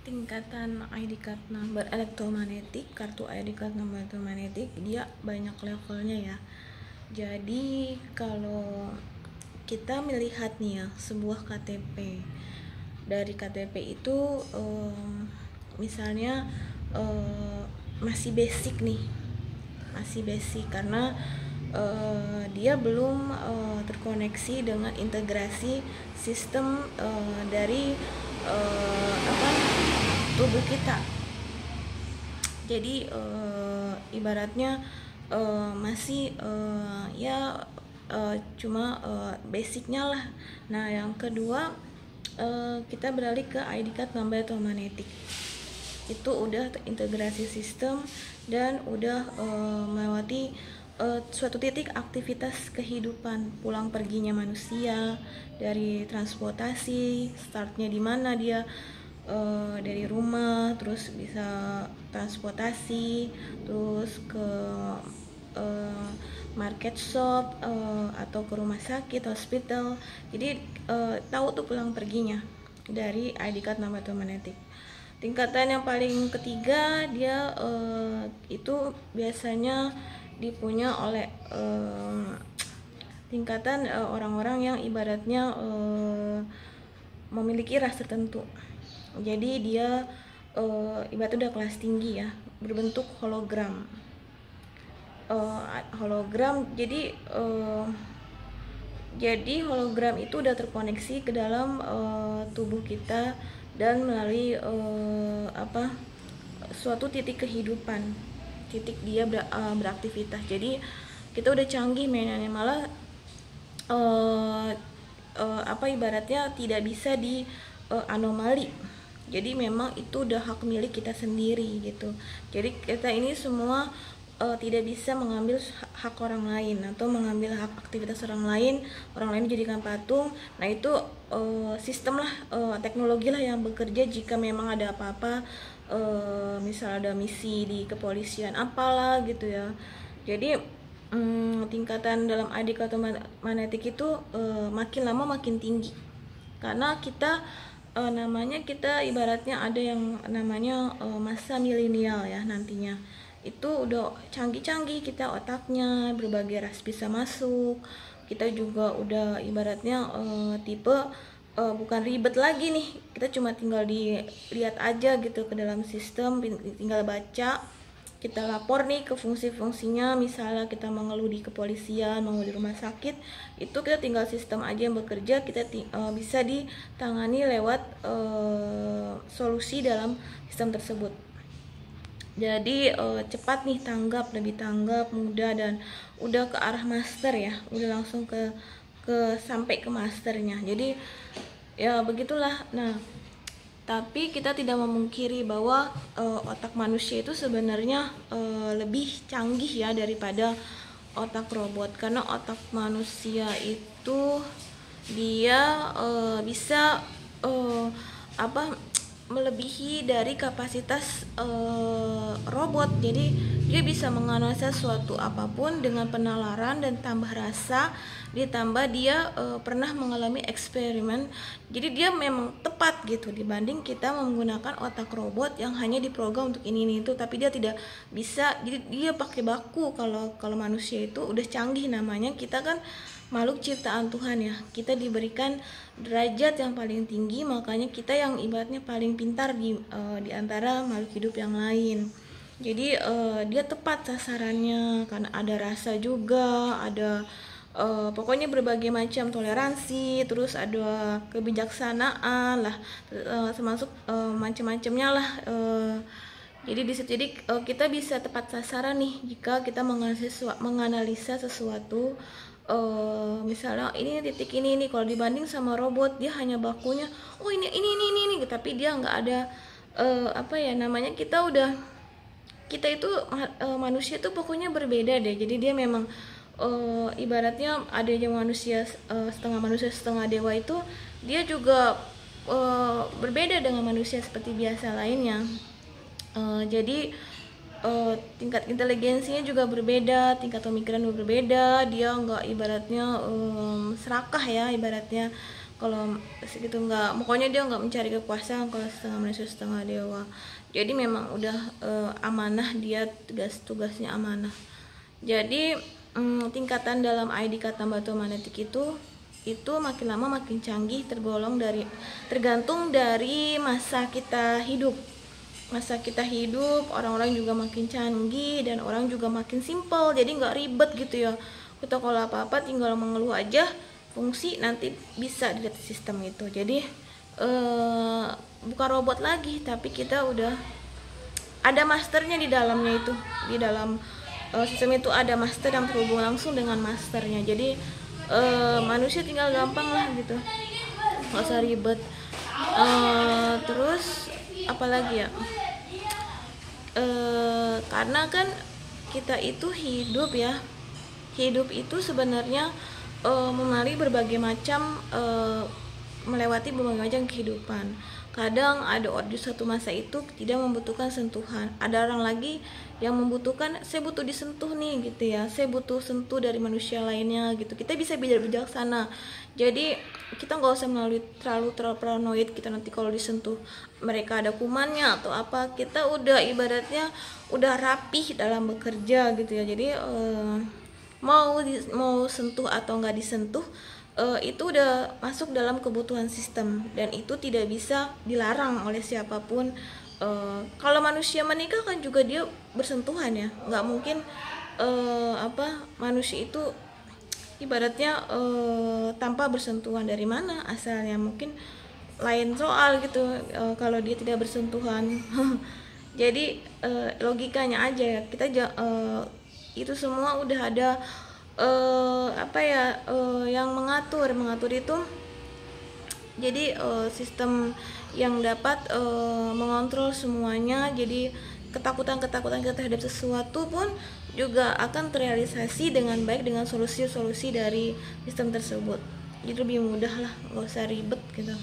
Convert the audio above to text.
Tingkatan ID card number elektromagnetik, kartu ID card number elektromagnetik, dia banyak levelnya ya. Jadi kalau kita melihat nih ya sebuah KTP, dari KTP itu misalnya masih basic nih, masih basic karena dia belum terkoneksi dengan integrasi sistem dari tubuh kita. Jadi ibaratnya masih cuma basicnya lah. Nah, yang kedua kita beralih ke ID card number elektromagnetik. Itu udah integrasi sistem dan udah melewati suatu titik aktivitas kehidupan, pulang perginya manusia, dari transportasi, startnya di mana dia dari rumah, terus bisa transportasi, terus ke market shop atau ke rumah sakit, hospital. Jadi tahu tuh pulang perginya dari ID card number elektromagnetik. Tingkatan yang paling ketiga dia itu biasanya dipunya oleh tingkatan orang-orang yang ibaratnya memiliki ras tertentu. Jadi dia ibaratnya udah kelas tinggi ya, berbentuk hologram. Jadi hologram itu udah terkoneksi ke dalam tubuh kita dan melalui suatu titik kehidupan, titik dia beraktivitas. Jadi kita udah canggih mainannya, malah ibaratnya tidak bisa di anomali. Jadi memang itu udah hak milik kita sendiri gitu. Jadi kita ini semua tidak bisa mengambil hak orang lain atau mengambil hak aktivitas orang lain dijadikan patung. Nah itu sistem lah, teknologi lah yang bekerja jika memang ada apa-apa, misal ada misi di kepolisian apalah gitu ya. Jadi tingkatan dalam ID card magnetik itu makin lama makin tinggi, karena kita kita ibaratnya ada yang namanya masa milenial ya. Nantinya itu udah canggih-canggih, kita otaknya berbagai ras bisa masuk, kita juga udah ibaratnya tipe bukan ribet lagi nih, kita cuma tinggal dilihat aja gitu ke dalam sistem, tinggal baca, kita lapor nih ke fungsi-fungsinya. Misalnya kita mengeluh di kepolisian, mengeluh di rumah sakit, itu kita tinggal sistem aja yang bekerja, kita bisa ditangani lewat solusi dalam sistem tersebut. Jadi cepat nih lebih tanggap, mudah, dan udah ke arah master ya, udah langsung ke sampai ke masternya. Jadi ya begitulah. Nah, tapi kita tidak memungkiri bahwa otak manusia itu sebenarnya lebih canggih ya daripada otak robot, karena otak manusia itu dia bisa melebihi dari kapasitas robot. Jadi dia bisa menganalisa suatu apapun dengan penalaran dan tambah rasa, ditambah dia pernah mengalami eksperimen. Jadi dia memang tepat gitu dibanding kita menggunakan otak robot yang hanya diprogram untuk ini itu, tapi dia tidak bisa. Jadi dia pakai baku. Kalau manusia itu udah canggih, namanya kita kan makhluk ciptaan Tuhan ya, kita diberikan derajat yang paling tinggi, makanya kita yang ibaratnya paling pintar di antara makhluk hidup yang lain. Jadi dia tepat sasarannya karena ada rasa juga, ada pokoknya berbagai macam toleransi, terus ada kebijaksanaan lah, termasuk macam-macamnya lah. Jadi kita bisa tepat sasaran nih jika kita menganalisa sesuatu. Misalnya ini titik ini. Kalau dibanding sama robot, dia hanya bakunya ini, tapi dia nggak ada kita itu manusia tuh pokoknya berbeda deh. Jadi dia memang ibaratnya ada yang manusia setengah manusia setengah dewa, itu dia juga berbeda dengan manusia seperti biasa lainnya. Jadi tingkat inteligensinya juga berbeda, tingkat pemikiran juga berbeda. Dia nggak ibaratnya serakah ya, ibaratnya Kalau segitu nggak, pokoknya dia nggak mencari kekuasaan kalau setengah manusia setengah dewa. Jadi memang udah amanah, dia tugasnya amanah. Jadi tingkatan dalam ID kata batu magnetik itu makin lama makin canggih, tergantung dari masa kita hidup. Masa kita hidup, orang-orang juga makin canggih dan orang juga makin simple, jadi nggak ribet gitu ya. Kita kalau apa-apa tinggal mengeluh aja, fungsi nanti bisa dilihat sistem itu. Jadi bukan robot lagi, tapi kita udah ada masternya di dalamnya itu. Di dalam sistem itu ada master yang terhubung langsung dengan masternya. Jadi manusia tinggal gampang lah gitu, nggak usah ribet. Terus apalagi ya, karena kan kita itu hidup ya, hidup itu sebenarnya melalui berbagai macam melewati berbagai macam kehidupan. Kadang ada orang di suatu masa itu tidak membutuhkan sentuhan, ada orang lagi yang membutuhkan, saya butuh disentuh nih gitu ya, saya butuh sentuh dari manusia lainnya gitu. Kita bisa bijaksana, jadi kita nggak usah terlalu paranoid. Kita nanti kalau disentuh mereka ada kumannya atau apa, kita udah ibaratnya udah rapih dalam bekerja gitu ya. Jadi mau sentuh atau nggak disentuh, itu udah masuk dalam kebutuhan sistem dan itu tidak bisa dilarang oleh siapapun. Kalau manusia menikah kan juga dia bersentuhan ya, nggak mungkin manusia itu ibaratnya tanpa bersentuhan. Dari mana asalnya, mungkin lain soal gitu kalau dia tidak bersentuhan. Jadi logikanya aja ya, kita itu semua udah ada yang mengatur itu. Jadi sistem yang dapat mengontrol semuanya. Jadi ketakutan kita terhadap sesuatu pun juga akan terrealisasi dengan baik dengan solusi dari sistem tersebut. Jadi lebih mudah lah, nggak usah ribet gitu.